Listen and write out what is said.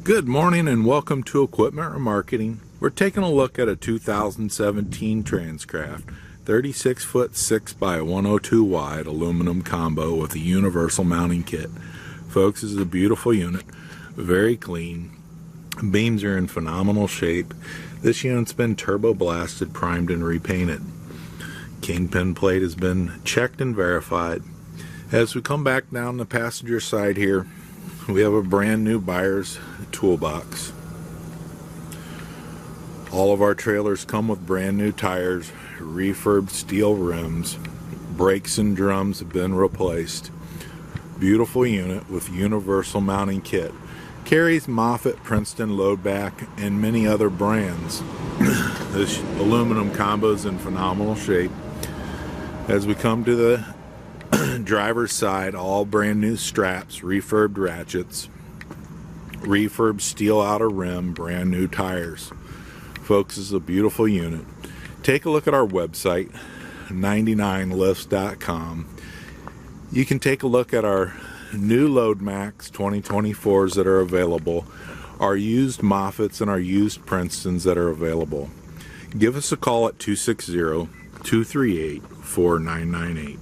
Good morning and welcome to Equipment Remarketing. We're taking a look at a 2017 TRANSCRAFT 36'6" by 102 wide aluminum combo with a universal mounting kit. Folks, this is a beautiful unit, very clean. Beams are in phenomenal shape. This unit's been turbo blasted, primed, and repainted. Kingpin plate has been checked and verified. As we come back down the passenger side here, we have a brand new buyer's toolbox. All of our trailers come with brand new tires, refurbed steel rims, brakes and drums have been replaced. Beautiful unit with universal mounting kit. Carries Moffett, Princeton, load back, and many other brands. This aluminum combo is in phenomenal shape. As we come to the driver's side, all brand new straps, refurbed ratchets, refurbed steel outer rim, brand new tires. Folks, this is a beautiful unit. Take a look at our website, 99lifts.com. You can take a look at our new Load Max 2024s that are available, our used Moffetts and our used Princetons that are available. Give us a call at 260-238-4998.